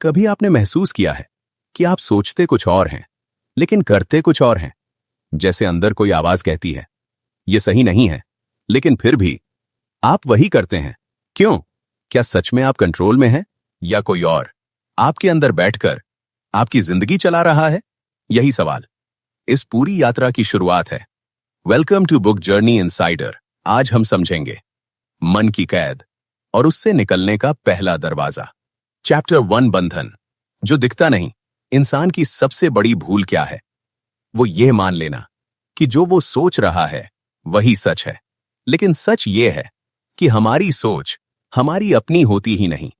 कभी आपने महसूस किया है कि आप सोचते कुछ और हैं, लेकिन करते कुछ और हैं? जैसे अंदर कोई आवाज कहती है, ये सही नहीं है, लेकिन फिर भी आप वही करते हैं। क्यों? क्या सच में आप कंट्रोल में हैं या कोई और आपके अंदर बैठकर आपकी जिंदगी चला रहा है? यही सवाल इस पूरी यात्रा की शुरुआत है। Welcome to book journey insider. आज हम समझेंगे मन की कैद और उससे निकलने का पहला दरवाजा। चैप्टर 1, बंधन। जो दिखता नहीं, इंसान की सबसे बड़ी भूल क्या है? वो ये मान लेना कि जो वो सोच रहा है वही सच है। लेकिन सच ये है कि हमारी सोच हमारी अपनी होती ही नहीं।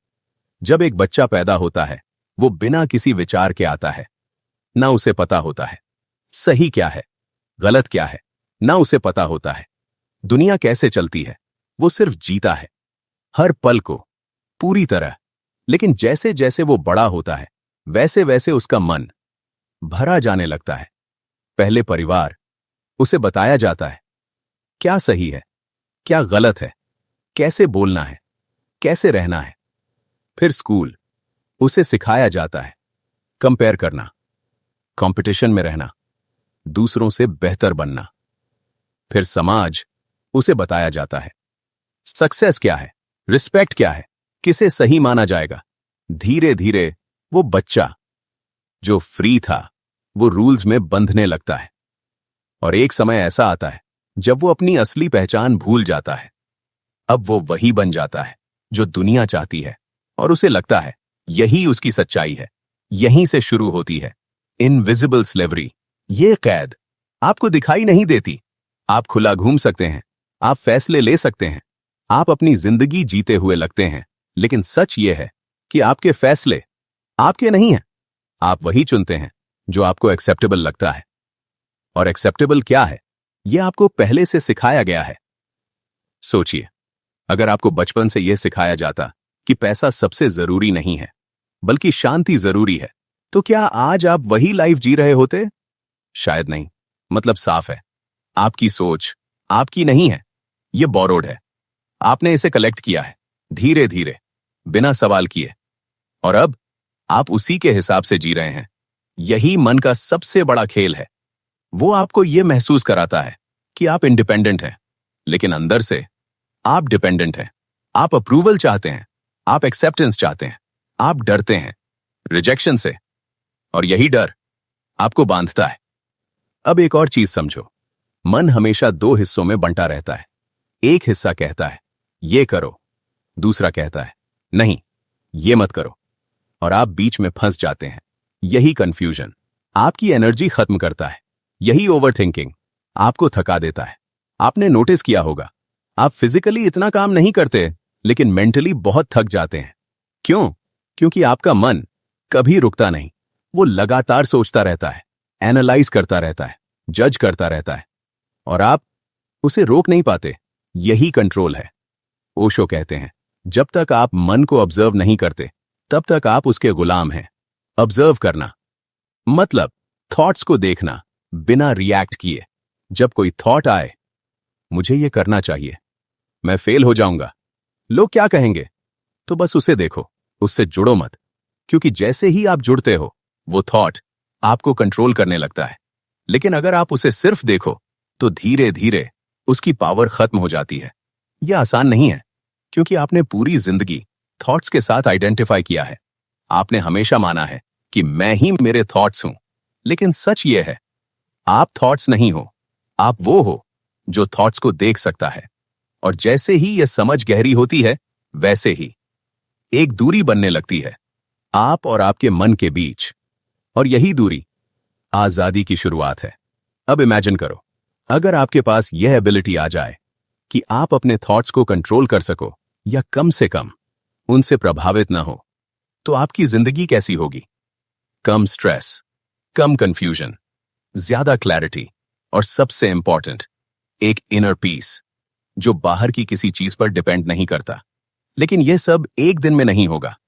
जब एक बच्चा पैदा होता है, वो बिना किसी विचार के आता है। ना उसे पता होता है सही क्या है, गलत क्या है, ना उसे पता होता है दुनिया कैसे चलती है। वो सिर्फ जीता है, हर पल को, पूरी तरह। लेकिन जैसे जैसे वो बड़ा होता है, वैसे वैसे उसका मन भरा जाने लगता है। पहले परिवार, उसे बताया जाता है क्या सही है, क्या गलत है, कैसे बोलना है, कैसे रहना है। फिर स्कूल, उसे सिखाया जाता है कंपेयर करना, कंपटीशन में रहना, दूसरों से बेहतर बनना। फिर समाज, उसे बताया जाता है सक्सेस क्या है, रिस्पेक्ट क्या है, किसे सही माना जाएगा। धीरे धीरे वो बच्चा जो फ्री था, वो रूल्स में बंधने लगता है। और एक समय ऐसा आता है जब वो अपनी असली पहचान भूल जाता है। अब वो वही बन जाता है जो दुनिया चाहती है, और उसे लगता है यही उसकी सच्चाई है। यहीं से शुरू होती है इनविजिबल स्लेवरी। ये कैद आपको दिखाई नहीं देती। आप खुला घूम सकते हैं, आप फैसले ले सकते हैं, आप अपनी जिंदगी जीते हुए लगते हैं, लेकिन सच ये है कि आपके फैसले आपके नहीं हैं। आप वही चुनते हैं जो आपको एक्सेप्टेबल लगता है। और एक्सेप्टेबल क्या है, यह आपको पहले से सिखाया गया है। सोचिए, अगर आपको बचपन से यह सिखाया जाता कि पैसा सबसे जरूरी नहीं है, बल्कि शांति जरूरी है, तो क्या आज आप वही लाइफ जी रहे होते? शायद नहीं। मतलब साफ है, आपकी सोच आपकी नहीं है, यह बोरोड है। आपने इसे कलेक्ट किया है धीरे धीरे, बिना सवाल किए, और अब आप उसी के हिसाब से जी रहे हैं। यही मन का सबसे बड़ा खेल है। वो आपको यह महसूस कराता है कि आप इंडिपेंडेंट हैं, लेकिन अंदर से आप डिपेंडेंट हैं। आप अप्रूवल चाहते हैं, आप एक्सेप्टेंस चाहते हैं, आप डरते हैं रिजेक्शन से, और यही डर आपको बांधता है। अब एक और चीज समझो, मन हमेशा दो हिस्सों में बंटा रहता है। एक हिस्सा कहता है ये करो, दूसरा कहता है नहीं, ये मत करो, और आप बीच में फंस जाते हैं। यही कंफ्यूजन आपकी एनर्जी खत्म करता है। यही ओवरथिंकिंग आपको थका देता है। आपने नोटिस किया होगा, आप फिजिकली इतना काम नहीं करते, लेकिन मेंटली बहुत थक जाते हैं। क्यों? क्योंकि आपका मन कभी रुकता नहीं। वो लगातार सोचता रहता है, एनालाइज करता रहता है, जज करता रहता है, और आप उसे रोक नहीं पाते। यही कंट्रोल है। ओशो कहते हैं, जब तक आप मन को ऑब्जर्व नहीं करते, तब तक आप उसके गुलाम हैं। ऑब्जर्व करना मतलब थॉट्स को देखना बिना रिएक्ट किए। जब कोई थॉट आए, मुझे ये करना चाहिए, मैं फेल हो जाऊंगा, लोग क्या कहेंगे, तो बस उसे देखो, उससे जुड़ो मत। क्योंकि जैसे ही आप जुड़ते हो, वो थॉट आपको कंट्रोल करने लगता है। लेकिन अगर आप उसे सिर्फ देखो, तो धीरे धीरे उसकी पावर खत्म हो जाती है। यह आसान नहीं है, क्योंकि आपने पूरी जिंदगी थॉट्स के साथ आइडेंटिफाई किया है। आपने हमेशा माना है कि मैं ही मेरे थॉट्स हूं। लेकिन सच यह है, आप थॉट्स नहीं हो, आप वो हो जो थॉट्स को देख सकता है। और जैसे ही यह समझ गहरी होती है, वैसे ही एक दूरी बनने लगती है आप और आपके मन के बीच। और यही दूरी आजादी की शुरुआत है। अब इमेजिन करो, अगर आपके पास यह एबिलिटी आ जाए कि आप अपने थॉट्स को कंट्रोल कर सको, या कम से कम उनसे प्रभावित ना हो, तो आपकी जिंदगी कैसी होगी? कम स्ट्रेस, कम कंफ्यूजन, ज्यादा क्लैरिटी, और सबसे इंपॉर्टेंट, एक इनर पीस जो बाहर की किसी चीज पर डिपेंड नहीं करता। लेकिन यह सब एक दिन में नहीं होगा।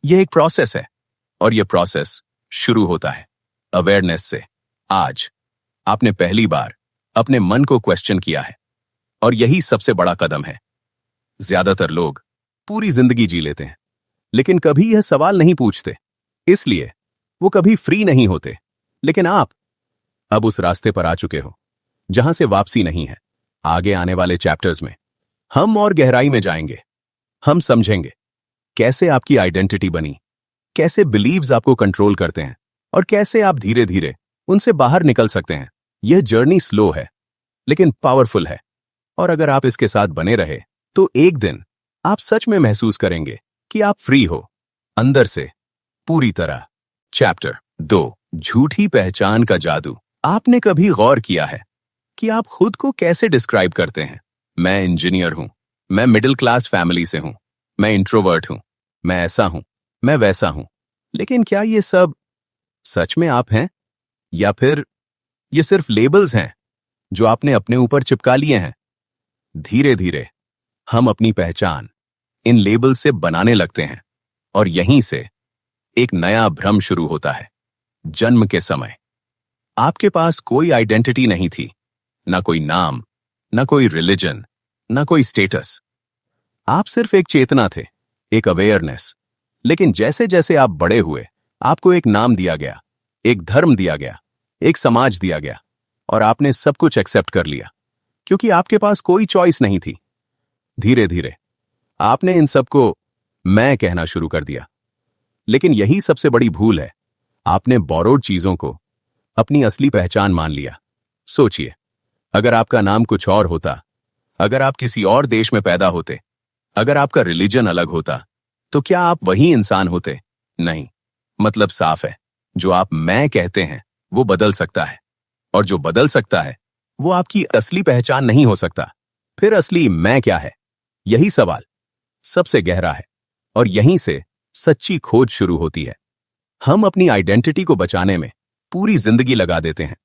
यह एक प्रोसेस है, और यह प्रोसेस शुरू होता है अवेयरनेस से। आज आपने पहली बार अपने मन को क्वेश्चन किया है, और यही सबसे बड़ा कदम है। ज्यादातर लोग पूरी जिंदगी जी लेते हैं, लेकिन कभी यह सवाल नहीं पूछते इसलिए वो कभी फ्री नहीं होते। लेकिन आप अब उस रास्ते पर आ चुके हो जहां से वापसी नहीं है। आगे आने वाले चैप्टर्स में हम और गहराई में जाएंगे। हम समझेंगे कैसे आपकी आइडेंटिटी बनी, कैसे बिलीव्स आपको कंट्रोल करते हैं और कैसे आप धीरे धीरे उनसे बाहर निकल सकते हैं। यह जर्नी स्लो है लेकिन पावरफुल है, और अगर आप इसके साथ बने रहे तो एक दिन आप सच में महसूस करेंगे कि आप फ्री हो, अंदर से पूरी तरह। चैप्टर 2, झूठी पहचान का जादू। आपने कभी गौर किया है कि आप खुद को कैसे डिस्क्राइब करते हैं? मैं इंजीनियर हूं, मैं मिडिल क्लास फैमिली से हूं, मैं इंट्रोवर्ट हूं, मैं ऐसा हूं, मैं वैसा हूं। लेकिन क्या ये सब सच में आप हैं, या फिर ये सिर्फ लेबल्स हैं जो आपने अपने ऊपर चिपका लिए हैं? धीरे धीरे हम अपनी पहचान इन लेबल से बनाने लगते हैं, और यहीं से एक नया भ्रम शुरू होता है। जन्म के समय आपके पास कोई आइडेंटिटी नहीं थी, ना कोई नाम, ना कोई रिलीजन, ना कोई स्टेटस। आप सिर्फ एक चेतना थे, एक अवेयरनेस। लेकिन जैसे जैसे आप बड़े हुए, आपको एक नाम दिया गया, एक धर्म दिया गया, एक समाज दिया गया, और आपने सब कुछ एक्सेप्ट कर लिया क्योंकि आपके पास कोई चॉइस नहीं थी। धीरे धीरे आपने इन सबको मैं कहना शुरू कर दिया। लेकिन यही सबसे बड़ी भूल है। आपने बोरोड चीजों को अपनी असली पहचान मान लिया। सोचिए, अगर आपका नाम कुछ और होता, अगर आप किसी और देश में पैदा होते, अगर आपका रिलीजन अलग होता, तो क्या आप वही इंसान होते? नहीं। मतलब साफ है, जो आप मैं कहते हैं वो बदल सकता है, और जो बदल सकता है वो आपकी असली पहचान नहीं हो सकता। फिर असली मैं क्या है? यही सवाल सबसे गहरा है, और यहीं से सच्ची खोज शुरू होती है। हम अपनी आइडेंटिटी को बचाने में पूरी जिंदगी लगा देते हैं।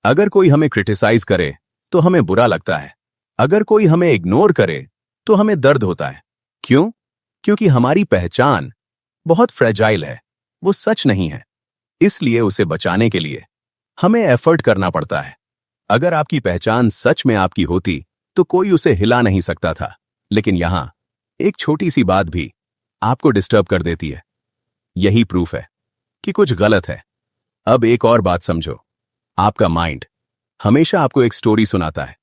अगर कोई हमें क्रिटिसाइज करे तो हमें बुरा लगता है, अगर कोई हमें इग्नोर करे तो हमें दर्द होता है। क्यों? क्योंकि हमारी पहचान बहुत फ्रेजाइल है, वो सच नहीं है। इसलिए उसे बचाने के लिए हमें एफर्ट करना पड़ता है। अगर आपकी पहचान सच में आपकी होती तो कोई उसे हिला नहीं सकता था। लेकिन यहां एक छोटी सी बात भी आपको डिस्टर्ब कर देती है। यही प्रूफ है कि कुछ गलत है। अब एक और बात समझो, आपका माइंड हमेशा आपको एक स्टोरी सुनाता है।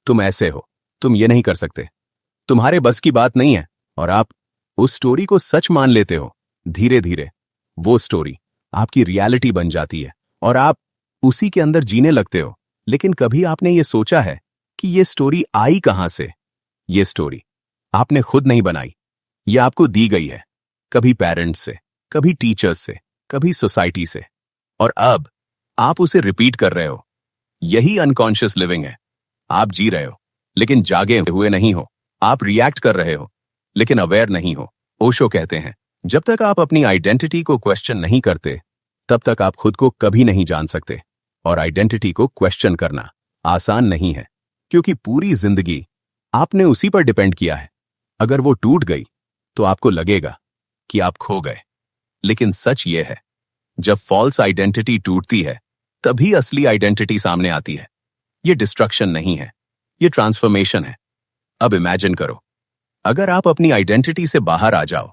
तुम ऐसे हो, तुम ये नहीं कर सकते, तुम्हारे बस की बात नहीं है, और आप उस स्टोरी को सच मान लेते हो। धीरे धीरे वो स्टोरी आपकी रियलिटी बन जाती है, और आप उसी के अंदर जीने लगते हो। लेकिन कभी आपने ये सोचा है कि ये स्टोरी आई कहां से? ये स्टोरी आपने खुद नहीं बनाई, ये आपको दी गई है, कभी पेरेंट्स से, कभी टीचर्स से, कभी सोसाइटी से, और अब आप उसे रिपीट कर रहे हो। यही अनकॉन्शियस लिविंग है। आप जी रहे हो लेकिन जागे हुए नहीं हो। आप रिएक्ट कर रहे हो लेकिन अवेयर नहीं हो। ओशो कहते हैं, जब तक आप अपनी आइडेंटिटी को क्वेश्चन नहीं करते तब तक आप खुद को कभी नहीं जान सकते। और आइडेंटिटी को क्वेश्चन करना आसान नहीं है, क्योंकि पूरी जिंदगी आपने उसी पर डिपेंड किया है। अगर वो टूट गई तो आपको लगेगा कि आप खो गए। लेकिन सच ये है, जब फॉल्स आइडेंटिटी टूटती है तभी असली आइडेंटिटी सामने आती है। ये डिस्ट्रक्शन नहीं है, ये ट्रांसफॉर्मेशन है। अब इमेजिन करो, अगर आप अपनी आइडेंटिटी से बाहर आ जाओ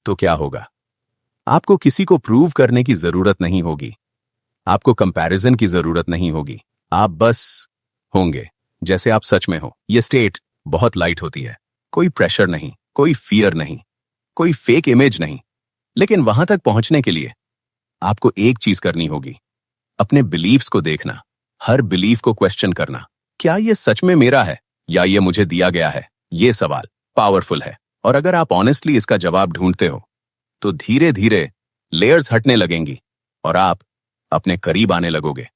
तो क्या होगा? आपको किसी को प्रूव करने की जरूरत नहीं होगी, आपको कंपैरिजन की जरूरत नहीं होगी। आप बस होंगे जैसे आप सच में हो। ये स्टेट बहुत लाइट होती है, कोई प्रेशर नहीं, कोई फियर नहीं, कोई फेक इमेज नहीं। लेकिन वहां तक पहुंचने के लिए आपको एक चीज करनी होगी, अपने बिलीव्स को देखना, हर बिलीफ को क्वेश्चन करना। क्या ये सच में मेरा है या ये मुझे दिया गया है? ये सवाल पावरफुल है, और अगर आप ऑनेस्टली इसका जवाब ढूंढते हो तो धीरे धीरे लेयर्स हटने लगेंगी और आप अपने करीब आने लगोगे।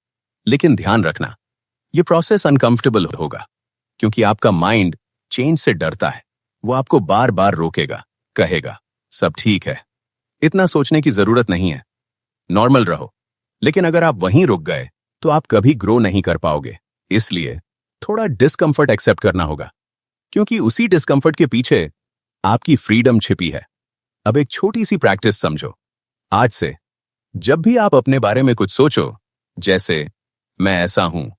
लेकिन ध्यान रखना, ये प्रोसेस अनकंफर्टेबल होगा, क्योंकि आपका माइंड चेंज से डरता है। वो आपको बार बार रोकेगा, कहेगा सब ठीक है, इतना सोचने की जरूरत नहीं है, नॉर्मल रहो। लेकिन अगर आप वहीं रुक गए तो आप कभी ग्रो नहीं कर पाओगे। इसलिए थोड़ा डिस्कंफर्ट एक्सेप्ट करना होगा, क्योंकि उसी डिस्कंफर्ट के पीछे आपकी फ्रीडम छिपी है। अब एक छोटी सी प्रैक्टिस समझो। आज से जब भी आप अपने बारे में कुछ सोचो, जैसे मैं ऐसा हूं,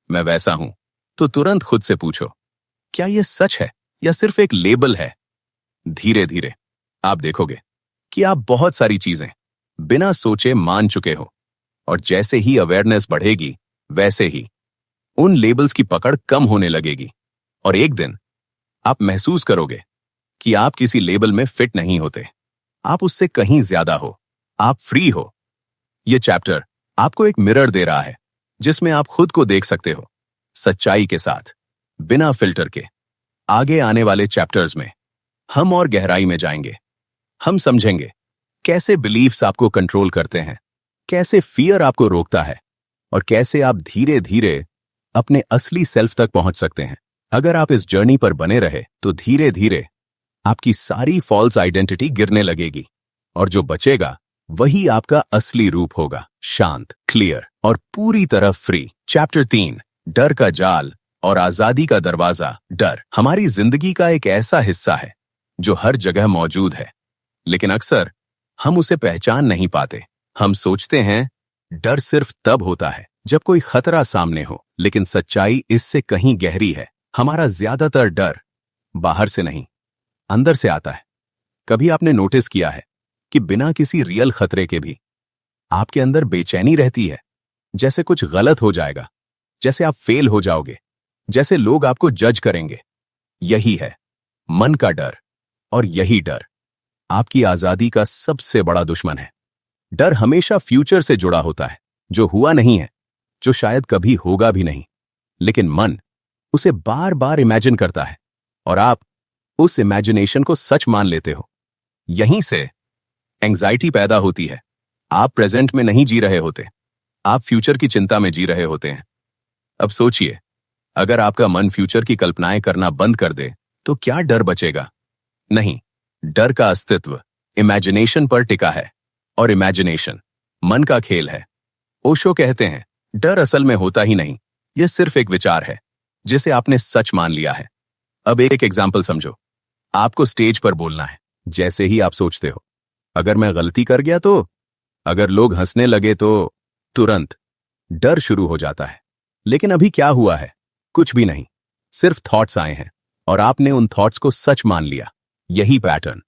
मैं वैसा हूं, तो तुरंत खुद से पूछो, क्या यह सच है या सिर्फ एक लेबल है? धीरे धीरे आप देखोगे कि आप बहुत सारी चीजें बिना सोचे मान चुके हो, और जैसे ही अवेयरनेस बढ़ेगी वैसे ही उन लेबल्स की पकड़ कम होने लगेगी, और एक दिन आप महसूस करोगे कि आप किसी लेबल में फिट नहीं होते, आप उससे कहीं ज्यादा हो, आप फ्री हो। ये चैप्टर आपको एक मिरर दे रहा है जिसमें आप खुद को देख सकते हो, सच्चाई के साथ, बिना फिल्टर के। आगे आने वाले चैप्टर्स में हम और गहराई में जाएंगे। हम समझेंगे कैसे बिलीफ्स आपको कंट्रोल करते हैं, कैसे फियर आपको रोकता है, और कैसे आप धीरे धीरे अपने असली सेल्फ तक पहुंच सकते हैं। अगर आप इस जर्नी पर बने रहे तो धीरे धीरे आपकी सारी फॉल्स आइडेंटिटी गिरने लगेगी, और जो बचेगा वही आपका असली रूप होगा, शांत, क्लियर और पूरी तरह फ्री। चैप्टर 3, डर का जाल और आजादी का दरवाजा। डर हमारी जिंदगी का एक ऐसा हिस्सा है जो हर जगह मौजूद है, लेकिन अक्सर हम उसे पहचान नहीं पाते। हम सोचते हैं डर सिर्फ तब होता है जब कोई खतरा सामने हो, लेकिन सच्चाई इससे कहीं गहरी है। हमारा ज्यादातर डर बाहर से नहीं, अंदर से आता है। कभी आपने नोटिस किया है कि बिना किसी रियल खतरे के भी आपके अंदर बेचैनी रहती है, जैसे कुछ गलत हो जाएगा, जैसे आप फेल हो जाओगे, जैसे लोग आपको जज करेंगे। यही है मन का डर, और यही डर आपकी आजादी का सबसे बड़ा दुश्मन है। डर हमेशा फ्यूचर से जुड़ा होता है, जो हुआ नहीं है, जो शायद कभी होगा भी नहीं, लेकिन मन उसे बार बार इमेजिन करता है, और आप उस इमेजिनेशन को सच मान लेते हो। यहीं से एंजाइटी पैदा होती है। आप प्रेजेंट में नहीं जी रहे होते, आप फ्यूचर की चिंता में जी रहे होते हैं। अब सोचिए, अगर आपका मन फ्यूचर की कल्पनाएं करना बंद कर दे तो क्या डर बचेगा? नहीं, डर का अस्तित्व इमेजिनेशन पर टिका है, और इमेजिनेशन मन का खेल है। ओशो कहते हैं, डर असल में होता ही नहीं, यह सिर्फ एक विचार है जिसे आपने सच मान लिया है। अब एक एग्जाम्पल समझो। आपको स्टेज पर बोलना है। जैसे ही आप सोचते हो, अगर मैं गलती कर गया तो, अगर लोग हंसने लगे तो, तुरंत डर शुरू हो जाता है। लेकिन अभी क्या हुआ है? कुछ भी नहीं, सिर्फ थॉट्स आए हैं, और आपने उन थॉट्स को सच मान लिया। यही पैटर्न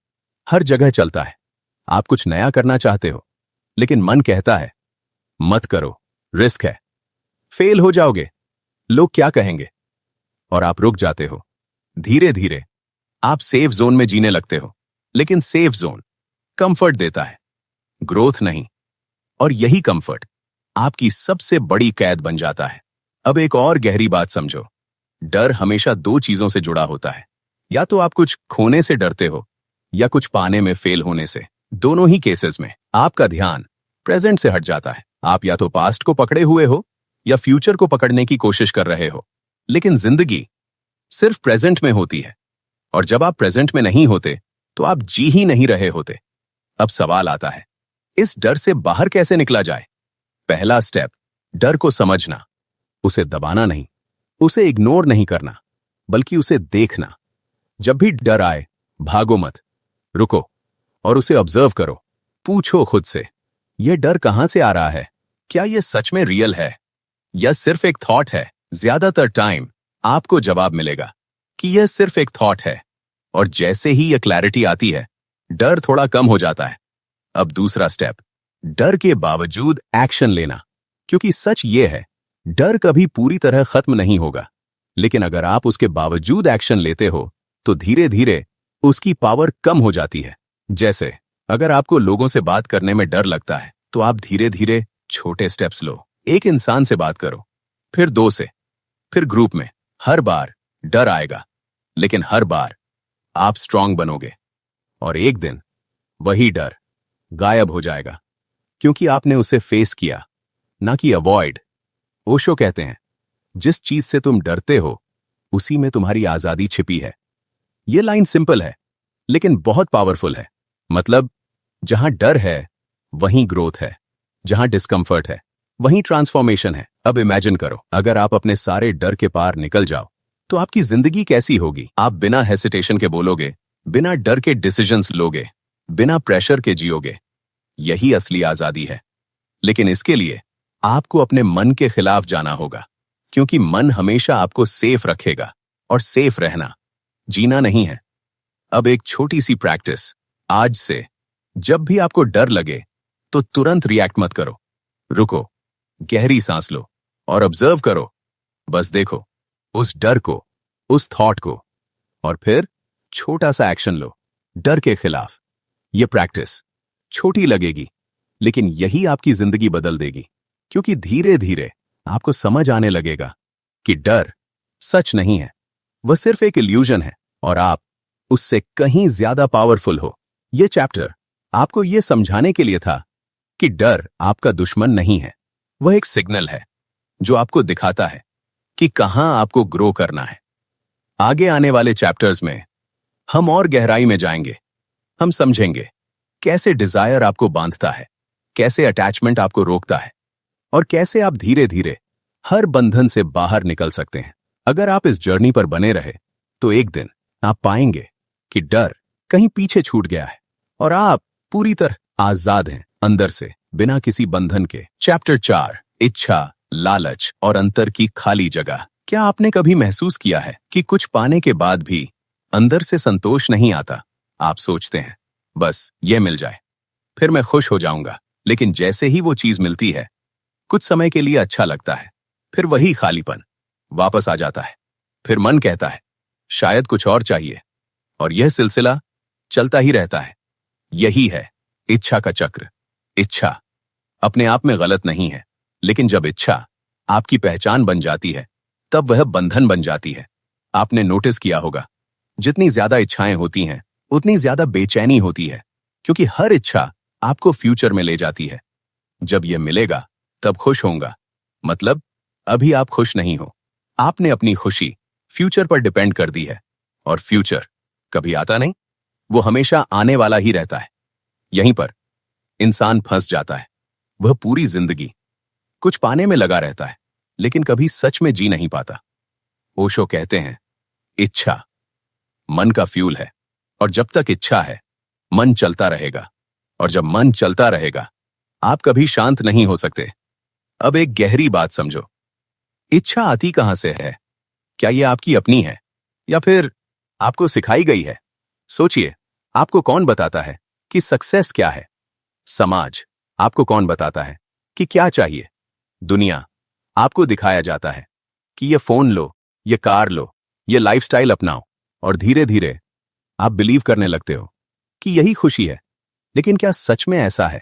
हर जगह चलता है। आप कुछ नया करना चाहते हो, लेकिन मन कहता है मत करो, रिस्क है, फेल हो जाओगे, लोग क्या कहेंगे, और आप रुक जाते हो। धीरे धीरे आप सेफ जोन में जीने लगते हो, लेकिन सेफ जोन कंफर्ट देता है, ग्रोथ नहीं। और यही कंफर्ट आपकी सबसे बड़ी कैद बन जाता है। अब एक और गहरी बात समझो। डर हमेशा दो चीजों से जुड़ा होता है, या तो आप कुछ खोने से डरते हो, या कुछ पाने में फेल होने से। दोनों ही केसेस में आपका ध्यान प्रेजेंट से हट जाता है। आप या तो पास्ट को पकड़े हुए हो, या फ्यूचर को पकड़ने की कोशिश कर रहे हो। लेकिन जिंदगी सिर्फ प्रेजेंट में होती है, और जब आप प्रेजेंट में नहीं होते तो आप जी ही नहीं रहे होते। अब सवाल आता है, इस डर से बाहर कैसे निकला जाए? पहला स्टेप, डर को समझना, उसे दबाना नहीं, उसे इग्नोर नहीं करना, बल्कि उसे देखना। जब भी डर आए, भागो मत, रुको और उसे ऑब्जर्व करो। पूछो खुद से, यह डर कहां से आ रहा है? क्या यह सच में रियल है, या सिर्फ एक थॉट है? ज्यादातर टाइम आपको जवाब मिलेगा कि यह सिर्फ एक थॉट है, और जैसे ही यह क्लैरिटी आती है, डर थोड़ा कम हो जाता है। अब दूसरा स्टेप, डर के बावजूद एक्शन लेना, क्योंकि सच ये है, डर कभी पूरी तरह खत्म नहीं होगा, लेकिन अगर आप उसके बावजूद एक्शन लेते हो तो धीरे धीरे उसकी पावर कम हो जाती है। जैसे अगर आपको लोगों से बात करने में डर लगता है, तो आप धीरे धीरे छोटे स्टेप्स लो। एक इंसान से बात करो, फिर दो से, फिर ग्रुप में। हर बार डर आएगा, लेकिन हर बार आप स्ट्रांग बनोगे, और एक दिन वही डर गायब हो जाएगा, क्योंकि आपने उसे फेस किया, ना कि अवॉइड। ओशो कहते हैं, जिस चीज से तुम डरते हो उसी में तुम्हारी आजादी छिपी है। यह लाइन सिंपल है, लेकिन बहुत पावरफुल है। मतलब, जहां डर है वहीं ग्रोथ है, जहां डिस्कंफर्ट है वहीं ट्रांसफॉर्मेशन है। अब इमेजिन करो, अगर आप अपने सारे डर के पार निकल जाओ तो आपकी जिंदगी कैसी होगी? आप बिना हेसिटेशन के बोलोगे, बिना डर के डिसीजंस लोगे, बिना प्रेशर के जियोगे। यही असली आजादी है। लेकिन इसके लिए आपको अपने मन के खिलाफ जाना होगा, क्योंकि मन हमेशा आपको सेफ रखेगा, और सेफ रहना जीना नहीं है। अब एक छोटी सी प्रैक्टिस, आज से जब भी आपको डर लगे तो तुरंत रिएक्ट मत करो। रुको, गहरी सांस लो और ऑब्जर्व करो। बस देखो उस डर को, उस थॉट को, और फिर छोटा सा एक्शन लो डर के खिलाफ। ये प्रैक्टिस छोटी लगेगी, लेकिन यही आपकी जिंदगी बदल देगी, क्योंकि धीरे धीरे आपको समझ आने लगेगा कि डर सच नहीं है, वह सिर्फ एक इल्यूजन है और आप उससे कहीं ज्यादा पावरफुल हो। यह चैप्टर आपको यह समझाने के लिए था कि डर आपका दुश्मन नहीं है, वह एक सिग्नल है जो आपको दिखाता है कि कहां आपको ग्रो करना है। आगे आने वाले चैप्टर्स में हम और गहराई में जाएंगे। हम समझेंगे कैसे डिजायर आपको बांधता है, कैसे अटैचमेंट आपको रोकता है, और कैसे आप धीरे धीरे हर बंधन से बाहर निकल सकते हैं। अगर आप इस जर्नी पर बने रहे तो एक दिन आप पाएंगे कि डर कहीं पीछे छूट गया है और आप पूरी तरह आजाद हैं अंदर से, बिना किसी बंधन के। चैप्टर 4, इच्छा, लालच और अंतर की खाली जगह। क्या आपने कभी महसूस किया है कि कुछ पाने के बाद भी अंदर से संतोष नहीं आता? आप सोचते हैं बस ये मिल जाए फिर मैं खुश हो जाऊंगा, लेकिन जैसे ही वो चीज मिलती है कुछ समय के लिए अच्छा लगता है, फिर वही खालीपन वापस आ जाता है। फिर मन कहता है शायद कुछ और चाहिए, और यह सिलसिला चलता ही रहता है। यही है इच्छा का चक्र। इच्छा अपने आप में गलत नहीं है, लेकिन जब इच्छा आपकी पहचान बन जाती है तब वह बंधन बन जाती है। आपने नोटिस किया होगा जितनी ज्यादा इच्छाएं होती हैं उतनी ज्यादा बेचैनी होती है, क्योंकि हर इच्छा आपको फ्यूचर में ले जाती है। जब यह मिलेगा तब खुश होऊंगा, मतलब अभी आप खुश नहीं हो। आपने अपनी खुशी फ्यूचर पर डिपेंड कर दी है, और फ्यूचर कभी आता नहीं, वो हमेशा आने वाला ही रहता है। यहीं पर इंसान फंस जाता है। वह पूरी जिंदगी कुछ पाने में लगा रहता है, लेकिन कभी सच में जी नहीं पाता। ओशो कहते हैं इच्छा मन का फ्यूल है, और जब तक इच्छा है मन चलता रहेगा, और जब मन चलता रहेगा आप कभी शांत नहीं हो सकते। अब एक गहरी बात समझो, इच्छा आती कहां से है? क्या यह आपकी अपनी है या फिर आपको सिखाई गई है? सोचिए, आपको कौन बताता है कि सक्सेस क्या है? समाज आपको कौन बताता है कि क्या चाहिए? दुनिया आपको दिखाया जाता है कि ये फोन लो, ये कार लो, ये लाइफस्टाइल अपनाओ, और धीरे धीरे आप बिलीव करने लगते हो कि यही खुशी है। लेकिन क्या सच में ऐसा है?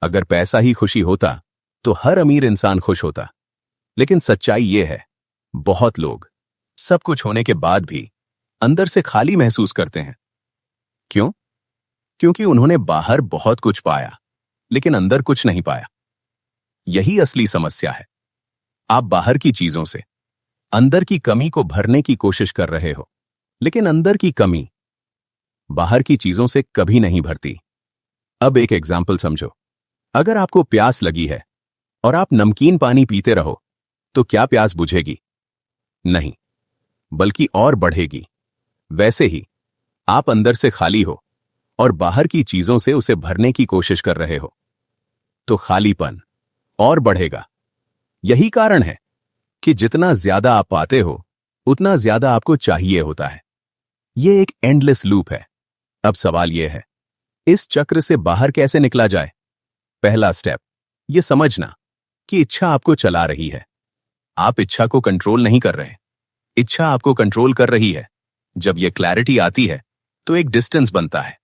अगर पैसा ही खुशी होता तो हर अमीर इंसान खुश होता, लेकिन सच्चाई यह है बहुत लोग सब कुछ होने के बाद भी अंदर से खाली महसूस करते हैं। क्यों? क्योंकि उन्होंने बाहर बहुत कुछ पाया लेकिन अंदर कुछ नहीं पाया। यही असली समस्या है। आप बाहर की चीजों से अंदर की कमी को भरने की कोशिश कर रहे हो, लेकिन अंदर की कमी बाहर की चीजों से कभी नहीं भरती। अब एक एग्जाम्पल समझो। अगर आपको प्यास लगी है और आप नमकीन पानी पीते रहो तो क्या प्यास बुझेगी? नहीं, बल्कि और बढ़ेगी। वैसे ही आप अंदर से खाली हो और बाहर की चीजों से उसे भरने की कोशिश कर रहे हो तो खालीपन और बढ़ेगा। यही कारण है कि जितना ज्यादा आप पाते हो उतना ज्यादा आपको चाहिए होता है। यह एक एंडलेस लूप है। अब सवाल यह है, इस चक्र से बाहर कैसे निकला जाए? पहला स्टेप यह समझना कि इच्छा आपको चला रही है। आप इच्छा को कंट्रोल नहीं कर रहे, इच्छा आपको कंट्रोल कर रही है। जब यह क्लैरिटी आती है तो एक डिस्टेंस बनता है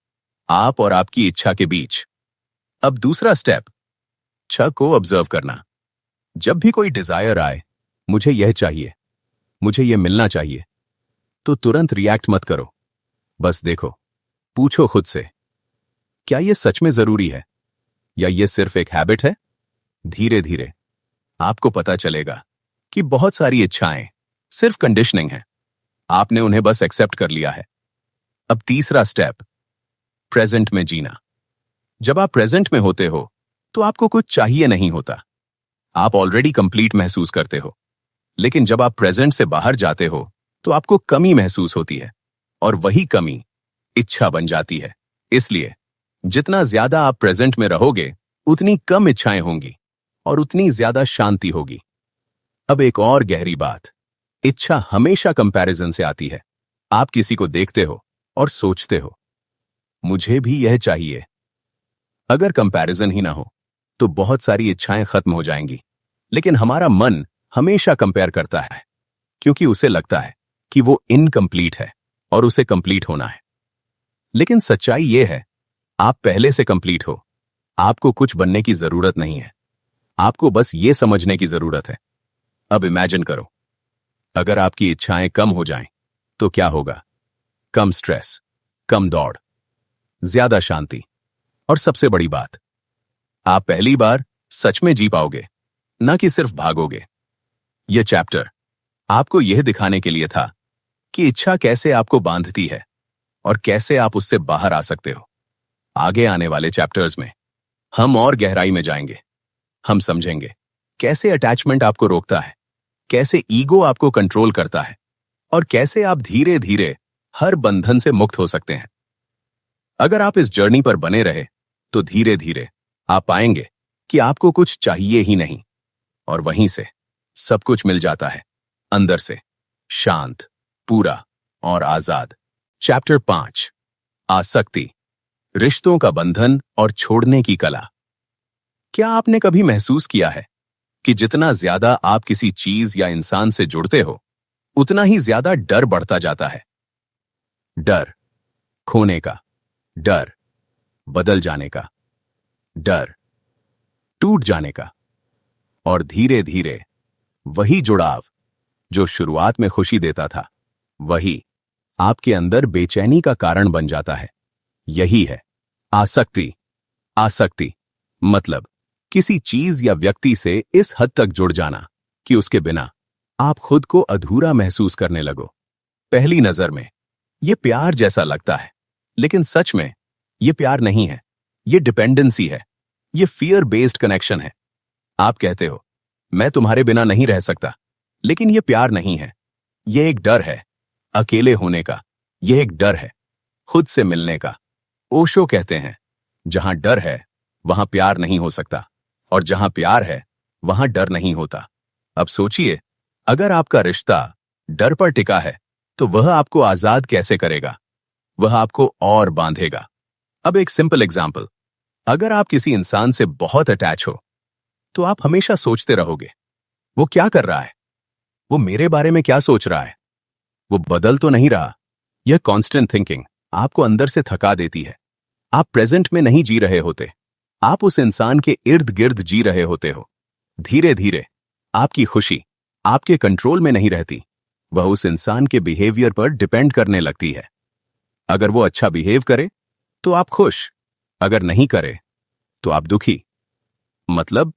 आप और आपकी इच्छा के बीच। अब दूसरा स्टेप, इच्छा को ऑब्जर्व करना। जब भी कोई डिजायर आए, मुझे यह चाहिए, मुझे यह मिलना चाहिए, तो तुरंत रिएक्ट मत करो। बस देखो, पूछो खुद से, क्या यह सच में जरूरी है या यह सिर्फ एक हैबिट है? धीरे धीरे आपको पता चलेगा कि बहुत सारी इच्छाएं सिर्फ कंडीशनिंग है। आपने उन्हें बस एक्सेप्ट कर लिया है। अब तीसरा स्टेप, प्रेजेंट में जीना। जब आप प्रेजेंट में होते हो तो आपको कुछ चाहिए नहीं होता, आप ऑलरेडी कंप्लीट महसूस करते हो। लेकिन जब आप प्रेजेंट से बाहर जाते हो तो आपको कमी महसूस होती है, और वही कमी इच्छा बन जाती है। इसलिए जितना ज्यादा आप प्रेजेंट में रहोगे उतनी कम इच्छाएं होंगी और उतनी ज्यादा शांति होगी। अब एक और गहरी बात, इच्छा हमेशा कंपैरिजन से आती है। आप किसी को देखते हो और सोचते हो, मुझे भी यह चाहिए, अगर कंपैरिजन ही ना हो तो बहुत सारी इच्छाएं खत्म हो जाएंगी। लेकिन हमारा मन हमेशा कंपेयर करता है क्योंकि उसे लगता है कि वो इनकम्प्लीट है और उसे कंप्लीट होना है। लेकिन सच्चाई ये है, आप पहले से कंप्लीट हो। आपको कुछ बनने की जरूरत नहीं है, आपको बस ये समझने की जरूरत है। अब इमेजिन करो, अगर आपकी इच्छाएं कम हो जाएं तो क्या होगा? कम स्ट्रेस, कम दौड़, ज्यादा शांति, और सबसे बड़ी बात, आप पहली बार सच में जी पाओगे, ना कि सिर्फ भागोगे। यह चैप्टर आपको यह दिखाने के लिए था कि इच्छा कैसे आपको बांधती है और कैसे आप उससे बाहर आ सकते हो। आगे आने वाले चैप्टर्स में हम और गहराई में जाएंगे। हम समझेंगे कैसे अटैचमेंट आपको रोकता है, कैसे ईगो आपको कंट्रोल करता है, और कैसे आप धीरे धीरे हर बंधन से मुक्त हो सकते हैं। अगर आप इस जर्नी पर बने रहे तो धीरे धीरे आप पाएंगे कि आपको कुछ चाहिए ही नहीं और वहीं से सब कुछ मिल जाता है, अंदर से, शांत, पूरा और आजाद। चैप्टर 5, आसक्ति, रिश्तों का बंधन और छोड़ने की कला। क्या आपने कभी महसूस किया है कि जितना ज्यादा आप किसी चीज या इंसान से जुड़ते हो, उतना ही ज्यादा डर बढ़ता जाता है? डर खोने का, डर बदल जाने का, डर टूट जाने का, और धीरे धीरे वही जुड़ाव जो शुरुआत में खुशी देता था, वही आपके अंदर बेचैनी का कारण बन जाता है। यही है आसक्ति। आसक्ति मतलब किसी चीज या व्यक्ति से इस हद तक जुड़ जाना कि उसके बिना आप खुद को अधूरा महसूस करने लगो। पहली नजर में यह प्यार जैसा लगता है, लेकिन सच में यह प्यार नहीं है, यह डिपेंडेंसी है, यह फियर बेस्ड कनेक्शन है। आप कहते हो, मैं तुम्हारे बिना नहीं रह सकता, लेकिन यह प्यार नहीं है, यह एक डर है अकेले होने का, यह एक डर है खुद से मिलने का। ओशो कहते हैं, जहां डर है वहां प्यार नहीं हो सकता, और जहां प्यार है वहां डर नहीं होता। अब सोचिए, अगर आपका रिश्ता डर पर टिका है तो वह आपको आजाद कैसे करेगा? वह आपको और बांधेगा। अब एक सिंपल एग्जाम्पल, अगर आप किसी इंसान से बहुत अटैच हो तो आप हमेशा सोचते रहोगे, वो क्या कर रहा है, वो मेरे बारे में क्या सोच रहा है, वो बदल तो नहीं रहा। यह कांस्टेंट थिंकिंग आपको अंदर से थका देती है। आप प्रेजेंट में नहीं जी रहे होते, आप उस इंसान के इर्द गिर्द जी रहे होते हो। धीरे धीरे आपकी खुशी आपके कंट्रोल में नहीं रहती, वह उस इंसान के बिहेवियर पर डिपेंड करने लगती है। अगर वो अच्छा बिहेव करे तो आप खुश, अगर नहीं करे तो आप दुखी। मतलब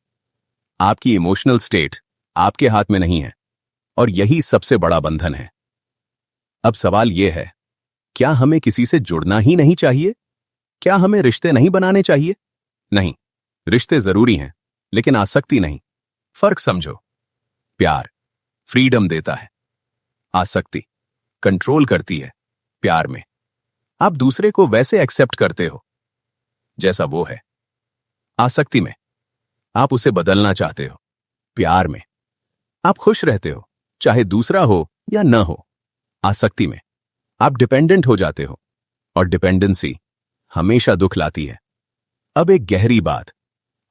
आपकी इमोशनल स्टेट आपके हाथ में नहीं है, और यही सबसे बड़ा बंधन है। अब सवाल यह है, क्या हमें किसी से जुड़ना ही नहीं चाहिए? क्या हमें रिश्ते नहीं बनाने चाहिए? नहीं, रिश्ते जरूरी हैं, लेकिन आसक्ति नहीं। फर्क समझो। प्यार फ्रीडम देता है, आसक्ति कंट्रोल करती है। प्यार में आप दूसरे को वैसे एक्सेप्ट करते हो जैसा वो है, आसक्ति में आप उसे बदलना चाहते हो। प्यार में आप खुश रहते हो चाहे दूसरा हो या न हो। आसक्ति में आप डिपेंडेंट हो जाते हो, और डिपेंडेंसी हमेशा दुख लाती है। अब एक गहरी बात,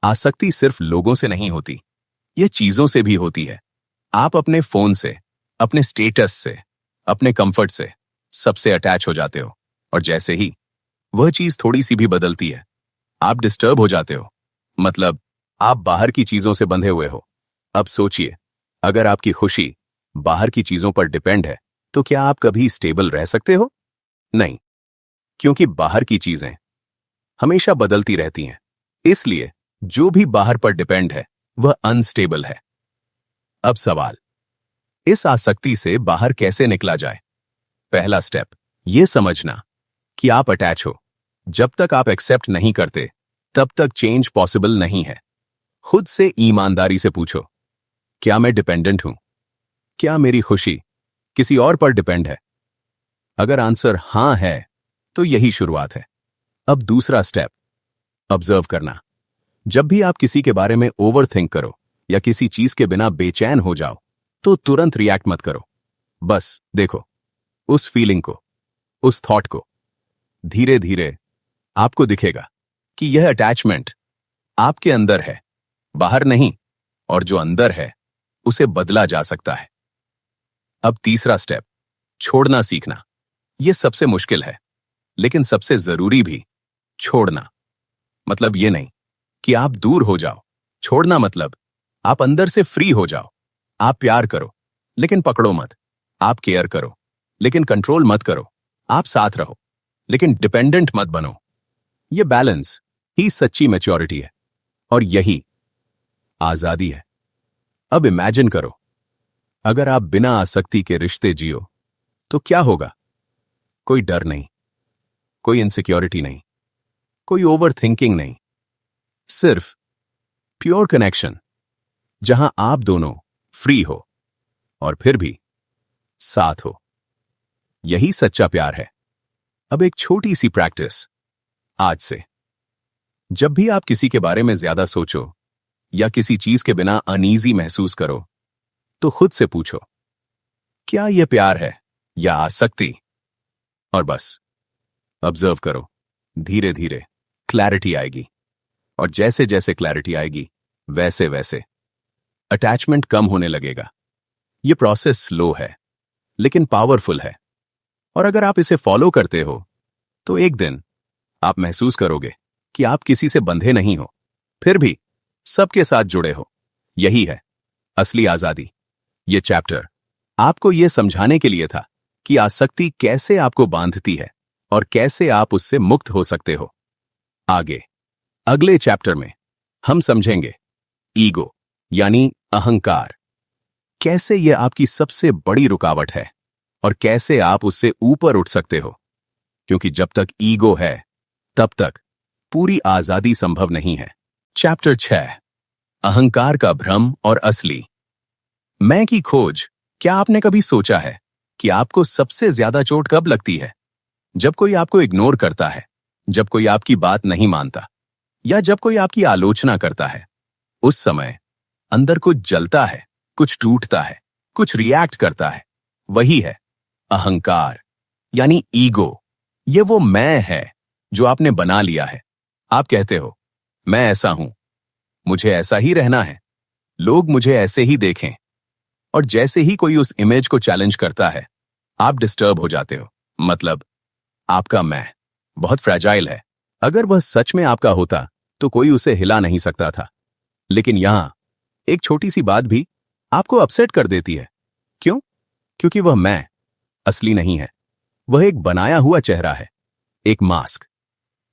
आसक्ति सिर्फ लोगों से नहीं होती, यह चीजों से भी होती है। आप अपने फोन से, अपने स्टेटस से, अपने कंफर्ट से सबसे अटैच हो जाते हो, और जैसे ही वह चीज थोड़ी सी भी बदलती है आप डिस्टर्ब हो जाते हो। मतलब आप बाहर की चीजों से बंधे हुए हो। अब सोचिए, अगर आपकी खुशी बाहर की चीजों पर डिपेंड है तो क्या आप कभी स्टेबल रह सकते हो? नहीं, क्योंकि बाहर की चीजें हमेशा बदलती रहती हैं। इसलिए जो भी बाहर पर डिपेंड है वह अनस्टेबल है। अब सवाल, इस आसक्ति से बाहर कैसे निकला जाए? पहला स्टेप यह समझना कि आप अटैच हो। जब तक आप एक्सेप्ट नहीं करते तब तक चेंज पॉसिबल नहीं है। खुद से ईमानदारी से पूछो, क्या मैं डिपेंडेंट हूं? क्या मेरी खुशी किसी और पर डिपेंड है? अगर आंसर हां है तो यही शुरुआत है। अब दूसरा स्टेप, ऑब्जर्व करना। जब भी आप किसी के बारे में ओवर थिंक करो या किसी चीज के बिना बेचैन हो जाओ तो तुरंत रिएक्ट मत करो। बस देखो उस फीलिंग को, उस थॉट को। धीरे धीरे आपको दिखेगा कि यह अटैचमेंट आपके अंदर है, बाहर नहीं, और जो अंदर है उसे बदला जा सकता है। अब तीसरा स्टेप, छोड़ना सीखना। यह सबसे मुश्किल है, लेकिन सबसे जरूरी भी। छोड़ना मतलब ये नहीं कि आप दूर हो जाओ। छोड़ना मतलब आप अंदर से फ्री हो जाओ। आप प्यार करो, लेकिन पकड़ो मत। आप केयर करो, लेकिन कंट्रोल मत करो। आप साथ रहो, लेकिन डिपेंडेंट मत बनो। ये बैलेंस ही सच्ची मैच्योरिटी है, और यही आजादी है। अब इमेजिन करो, अगर आप बिना आसक्ति के रिश्ते जियो तो क्या होगा? कोई डर नहीं, कोई इनसिक्योरिटी नहीं, कोई ओवर थिंकिंग नहीं, सिर्फ प्योर कनेक्शन, जहां आप दोनों फ्री हो और फिर भी साथ हो। यही सच्चा प्यार है। अब एक छोटी सी प्रैक्टिस आज से। जब भी आप किसी के बारे में ज्यादा सोचो या किसी चीज के बिना अनईजी महसूस करो, तो खुद से पूछो, क्या यह प्यार है या आसक्ति? और बस ऑब्जर्व करो। धीरे धीरे क्लैरिटी आएगी, और जैसे जैसे क्लैरिटी आएगी वैसे वैसे अटैचमेंट कम होने लगेगा। यह प्रोसेस स्लो है, लेकिन पावरफुल है, और अगर आप इसे फॉलो करते हो तो एक दिन आप महसूस करोगे कि आप किसी से बंधे नहीं हो, फिर भी सबके साथ जुड़े हो। यही है असली आजादी। ये चैप्टर आपको यह समझाने के लिए था कि आसक्ति कैसे आपको बांधती है और कैसे आप उससे मुक्त हो सकते हो। आगे अगले चैप्टर में हम समझेंगे ईगो यानी अहंकार, कैसे यह आपकी सबसे बड़ी रुकावट है और कैसे आप उससे ऊपर उठ सकते हो। क्योंकि जब तक ईगो है तब तक पूरी आजादी संभव नहीं है। चैप्टर 6, अहंकार का भ्रम और असली मैं की खोज। क्या आपने कभी सोचा है कि आपको सबसे ज्यादा चोट कब लगती है? जब कोई आपको इग्नोर करता है, जब कोई आपकी बात नहीं मानता, या जब कोई आपकी आलोचना करता है। उस समय अंदर कुछ जलता है, कुछ टूटता है, कुछ रिएक्ट करता है। वही है अहंकार यानी ईगो। ये वो मैं है जो आपने बना लिया है। आप कहते हो, मैं ऐसा हूं, मुझे ऐसा ही रहना है, लोग मुझे ऐसे ही देखें। और जैसे ही कोई उस इमेज को चैलेंज करता है, आप डिस्टर्ब हो जाते हो। मतलब आपका मैं बहुत फ्रैजाइल है। अगर वह सच में आपका होता तो कोई उसे हिला नहीं सकता था। लेकिन यहां एक छोटी सी बात भी आपको अपसेट कर देती है। क्यों? क्योंकि वह मैं असली नहीं है। वह एक बनाया हुआ चेहरा है, एक मास्क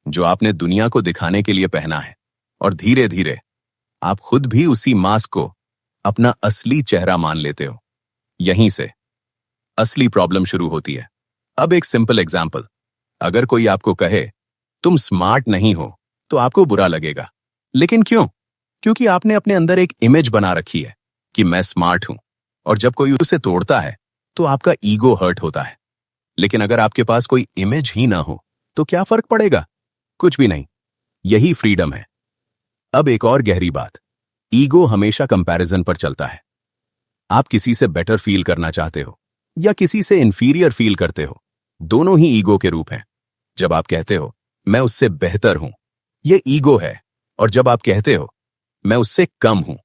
जो आपने दुनिया को दिखाने के लिए पहना है। और धीरे धीरे आप खुद भी उसी मास्क को अपना असली चेहरा मान लेते हो। यहीं से असली प्रॉब्लम शुरू होती है। अब एक सिंपल एग्जाम्पल, अगर कोई आपको कहे तुम स्मार्ट नहीं हो तो आपको बुरा लगेगा। लेकिन क्यों? क्योंकि आपने अपने अंदर एक इमेज बना रखी है कि मैं स्मार्ट हूं, और जब कोई उसे तोड़ता है तो आपका ईगो हर्ट होता है। लेकिन अगर आपके पास कोई इमेज ही ना हो तो क्या फर्क पड़ेगा? कुछ भी नहीं। यही फ्रीडम है। अब एक और गहरी बात, ईगो हमेशा कंपैरिजन पर चलता है। आप किसी से बेटर फील करना चाहते हो या किसी से इंफीरियर फील करते हो। दोनों ही ईगो के रूप हैं। जब आप कहते हो मैं उससे बेहतर हूं, यह ईगो है। और जब आप कहते हो मैं उससे कम हूं,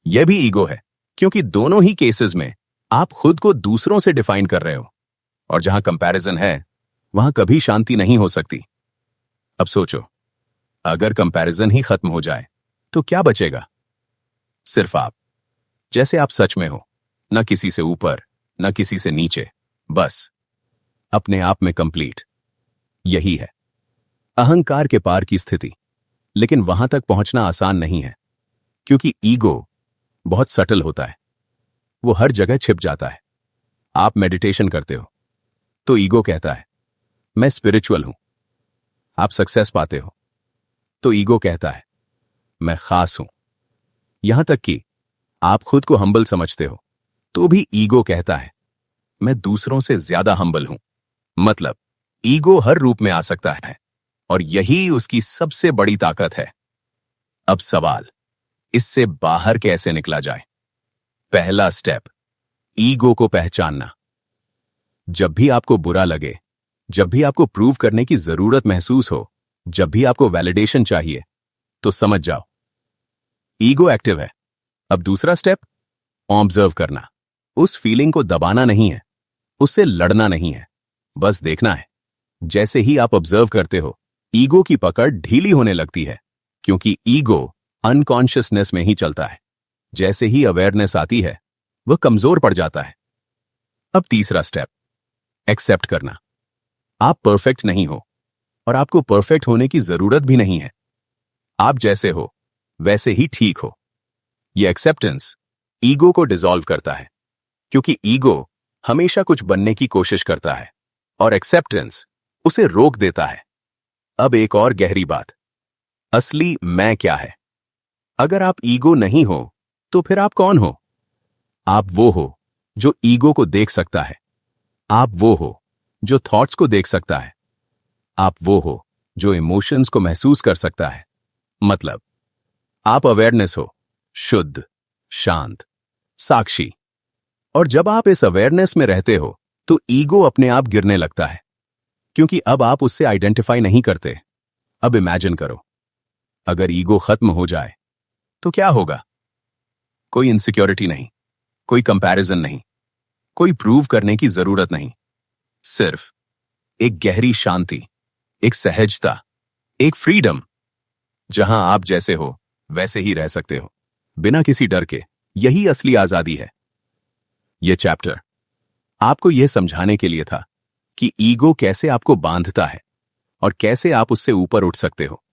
यह भी ईगो है। क्योंकि दोनों ही केसेस में आप खुद को दूसरों से डिफाइन कर रहे हो। और जहां कंपैरिजन है वहां कभी शांति नहीं हो सकती। अब सोचो, अगर कंपैरिजन ही खत्म हो जाए तो क्या बचेगा? सिर्फ आप, जैसे आप सच में हो, न किसी से ऊपर न किसी से नीचे, बस अपने आप में कंप्लीट। यही है अहंकार के पार की स्थिति। लेकिन वहां तक पहुंचना आसान नहीं है, क्योंकि ईगो बहुत सटल होता है। वो हर जगह छिप जाता है। आप मेडिटेशन करते हो तो ईगो कहता है मैं स्पिरिचुअल हूं। आप सक्सेस पाते हो तो ईगो कहता है मैं खास हूं। यहां तक कि आप खुद को हम्बल समझते हो तो भी ईगो कहता है मैं दूसरों से ज्यादा हम्बल हूं। मतलब ईगो हर रूप में आ सकता है, और यही उसकी सबसे बड़ी ताकत है। अब सवाल, इससे बाहर कैसे निकला जाए? पहला स्टेप, ईगो को पहचानना। जब भी आपको बुरा लगे, जब भी आपको प्रूव करने की जरूरत महसूस हो, जब भी आपको वैलिडेशन चाहिए तो समझ जाओ ईगो एक्टिव है। अब दूसरा स्टेप, ऑब्जर्व करना। उस फीलिंग को दबाना नहीं है, उससे लड़ना नहीं है, बस देखना है। जैसे ही आप ऑब्जर्व करते हो, ईगो की पकड़ ढीली होने लगती है, क्योंकि ईगो अनकॉन्शियसनेस में ही चलता है। जैसे ही अवेयरनेस आती है, वह कमजोर पड़ जाता है। अब तीसरा स्टेप, एक्सेप्ट करना। आप परफेक्ट नहीं हो और आपको परफेक्ट होने की जरूरत भी नहीं है। आप जैसे हो वैसे ही ठीक हो। यह एक्सेप्टेंस ईगो को डिसॉल्व करता है, क्योंकि ईगो हमेशा कुछ बनने की कोशिश करता है और एक्सेप्टेंस उसे रोक देता है। अब एक और गहरी बात, असली मैं क्या है? अगर आप ईगो नहीं हो तो फिर आप कौन हो? आप वो हो जो ईगो को देख सकता है। आप वो हो जो थॉट्स को देख सकता है। आप वो हो जो इमोशंस को महसूस कर सकता है। मतलब, आप अवेयरनेस हो, शुद्ध, शांत, साक्षी। और जब आप इस अवेयरनेस में रहते हो तो ईगो अपने आप गिरने लगता है, क्योंकि अब आप उससे आइडेंटिफाई नहीं करते। अब इमेजिन करो, अगर ईगो खत्म हो जाए तो क्या होगा? कोई इनसिक्योरिटी नहीं, कोई कंपैरिजन नहीं, कोई प्रूव करने की जरूरत नहीं। सिर्फ एक गहरी शांति, एक सहजता, एक फ्रीडम, जहां आप जैसे हो वैसे ही रह सकते हो, बिना किसी डर के। यही असली आजादी है। यह चैप्टर आपको यह समझाने के लिए था कि ईगो कैसे आपको बांधता है और कैसे आप उससे ऊपर उठ सकते हो।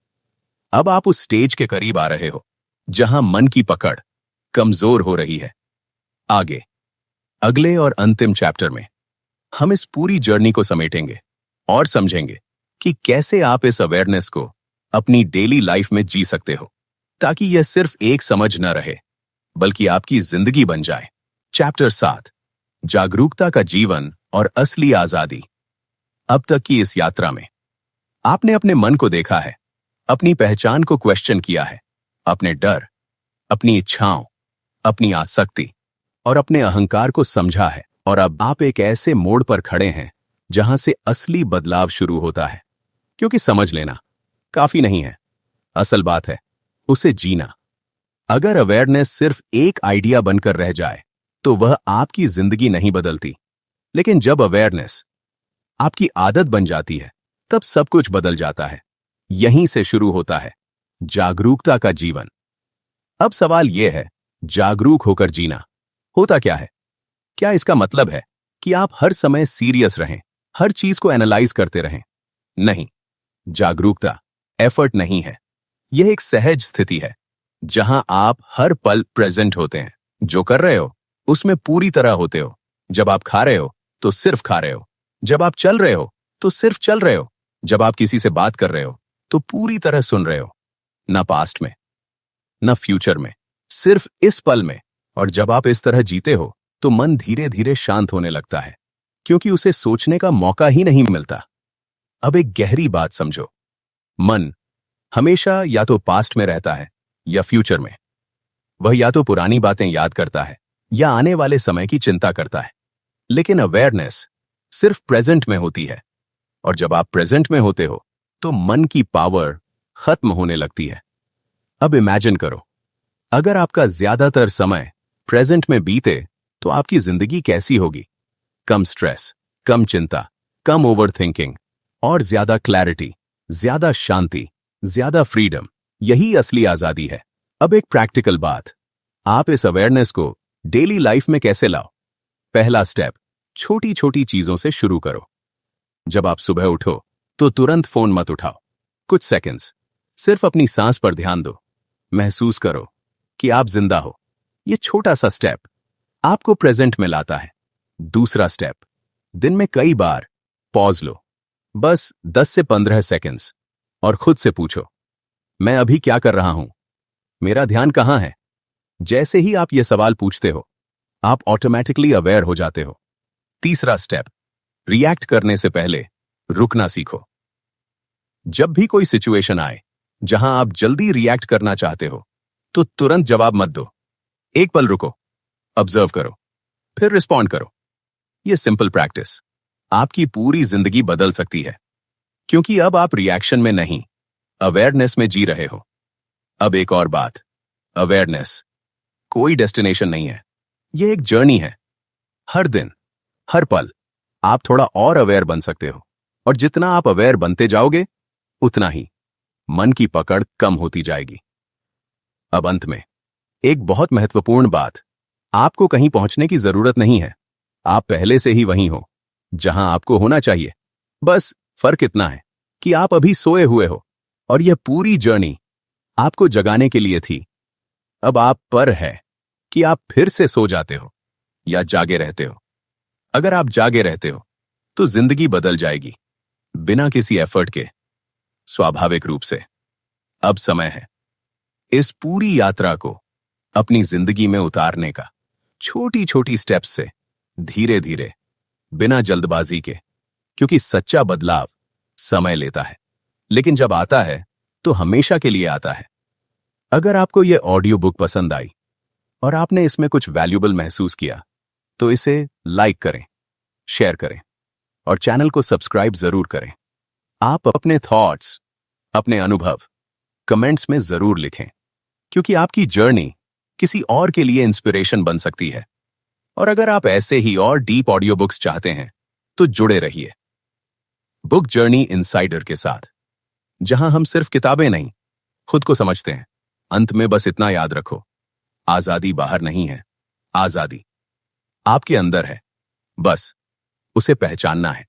अब आप उस स्टेज के करीब आ रहे हो जहां मन की पकड़ कमजोर हो रही है। आगे, अगले और अंतिम चैप्टर में हम इस पूरी जर्नी को समेटेंगे और समझेंगे कि कैसे आप इस अवेयरनेस को अपनी डेली लाइफ में जी सकते हो, ताकि यह सिर्फ एक समझ न रहे, बल्कि आपकी जिंदगी बन जाए। चैप्टर 7, जागरूकता का जीवन और असली आजादी। अब तक की इस यात्रा में आपने अपने मन को देखा है, अपनी पहचान को क्वेश्चन किया है, अपने डर, अपनी इच्छाओं, अपनी आसक्ति और अपने अहंकार को समझा है। और अब आप एक ऐसे मोड़ पर खड़े हैं जहां से असली बदलाव शुरू होता है। क्योंकि समझ लेना काफी नहीं है, असल बात है उसे जीना। अगर अवेयरनेस सिर्फ एक आइडिया बनकर रह जाए तो वह आपकी जिंदगी नहीं बदलती, लेकिन जब अवेयरनेस आपकी आदत बन जाती है तब सब कुछ बदल जाता है। यहीं से शुरू होता है जागरूकता का जीवन। अब सवाल यह है, जागरूक होकर जीना होता क्या है? क्या इसका मतलब है कि आप हर समय सीरियस रहें, हर चीज को एनालाइज करते रहें? नहीं, जागरूकता एफर्ट नहीं है। यह एक सहज स्थिति है जहां आप हर पल प्रेजेंट होते हैं। जो कर रहे हो उसमें पूरी तरह होते हो। जब आप खा रहे हो तो सिर्फ खा रहे हो। जब आप चल रहे हो तो सिर्फ चल रहे हो। जब आप किसी से बात कर रहे हो तो पूरी तरह सुन रहे हो, ना पास्ट में ना फ्यूचर में, सिर्फ इस पल में। और जब आप इस तरह जीते हो तो मन धीरे धीरे शांत होने लगता है, क्योंकि उसे सोचने का मौका ही नहीं मिलता। अब एक गहरी बात समझो, मन हमेशा या तो पास्ट में रहता है या फ्यूचर में। वह या तो पुरानी बातें याद करता है या आने वाले समय की चिंता करता है। लेकिन अवेयरनेस सिर्फ प्रेजेंट में होती है। और जब आप प्रेजेंट में होते हो तो मन की पावर खत्म होने लगती है। अब इमेजिन करो, अगर आपका ज्यादातर समय प्रेजेंट में बीते तो आपकी जिंदगी कैसी होगी? कम स्ट्रेस, कम चिंता, कम ओवरथिंकिंग और ज्यादा क्लैरिटी, ज्यादा शांति, ज्यादा फ्रीडम। यही असली आजादी है। अब एक प्रैक्टिकल बात, आप इस अवेयरनेस को डेली लाइफ में कैसे लाओ? पहला स्टेप, छोटी छोटी चीजों से शुरू करो। जब आप सुबह उठो तो तुरंत फोन मत उठाओ। कुछ सेकंड्स सिर्फ अपनी सांस पर ध्यान दो। महसूस करो कि आप जिंदा हो। यह छोटा सा स्टेप आपको प्रेजेंट में लाता है। दूसरा स्टेप, दिन में कई बार पॉज लो, बस 10 से 15 सेकंड्स, और खुद से पूछो, मैं अभी क्या कर रहा हूं? मेरा ध्यान कहां है? जैसे ही आप यह सवाल पूछते हो, आप ऑटोमेटिकली अवेयर हो जाते हो। तीसरा स्टेप, रिएक्ट करने से पहले रुकना सीखो। जब भी कोई सिचुएशन आए जहां आप जल्दी रिएक्ट करना चाहते हो तो तुरंत जवाब मत दो। एक पल रुको, ऑब्जर्व करो, फिर रिस्पॉन्ड करो। यह सिंपल प्रैक्टिस आपकी पूरी जिंदगी बदल सकती है, क्योंकि अब आप रिएक्शन में नहीं, अवेयरनेस में जी रहे हो। अब एक और बात, अवेयरनेस कोई डेस्टिनेशन नहीं है, ये एक जर्नी है। हर दिन, हर पल आप थोड़ा और अवेयर बन सकते हो, और जितना आप अवेयर बनते जाओगे उतना ही मन की पकड़ कम होती जाएगी। अब अंत में एक बहुत महत्वपूर्ण बात, आपको कहीं पहुंचने की जरूरत नहीं है। आप पहले से ही वहीं हो जहां आपको होना चाहिए। बस फर्क इतना है कि आप अभी सोए हुए हो और यह पूरी जर्नी आपको जगाने के लिए थी। अब आप पर है कि आप फिर से सो जाते हो या जागे रहते हो। अगर आप जागे रहते हो तो जिंदगी बदल जाएगी, बिना किसी एफर्ट के, स्वाभाविक रूप से। अब समय है इस पूरी यात्रा को अपनी जिंदगी में उतारने का, छोटी छोटी स्टेप्स से, धीरे धीरे, बिना जल्दबाजी के, क्योंकि सच्चा बदलाव समय लेता है, लेकिन जब आता है तो हमेशा के लिए आता है। अगर आपको यह ऑडियो बुक पसंद आई और आपने इसमें कुछ वैल्यूएबल महसूस किया तो इसे लाइक करें, शेयर करें और चैनल को सब्सक्राइब जरूर करें। आप अपने थॉट्स, अपने अनुभव कमेंट्स में जरूर लिखें, क्योंकि आपकी जर्नी किसी और के लिए इंस्पिरेशन बन सकती है। और अगर आप ऐसे ही और डीप ऑडियो बुक्स चाहते हैं तो जुड़े रहिए बुक जर्नी इनसाइडर के साथ, जहां हम सिर्फ किताबें नहीं, खुद को समझते हैं। अंत में बस इतना याद रखो, आजादी बाहर नहीं है, आजादी आपके अंदर है, बस उसे पहचानना है।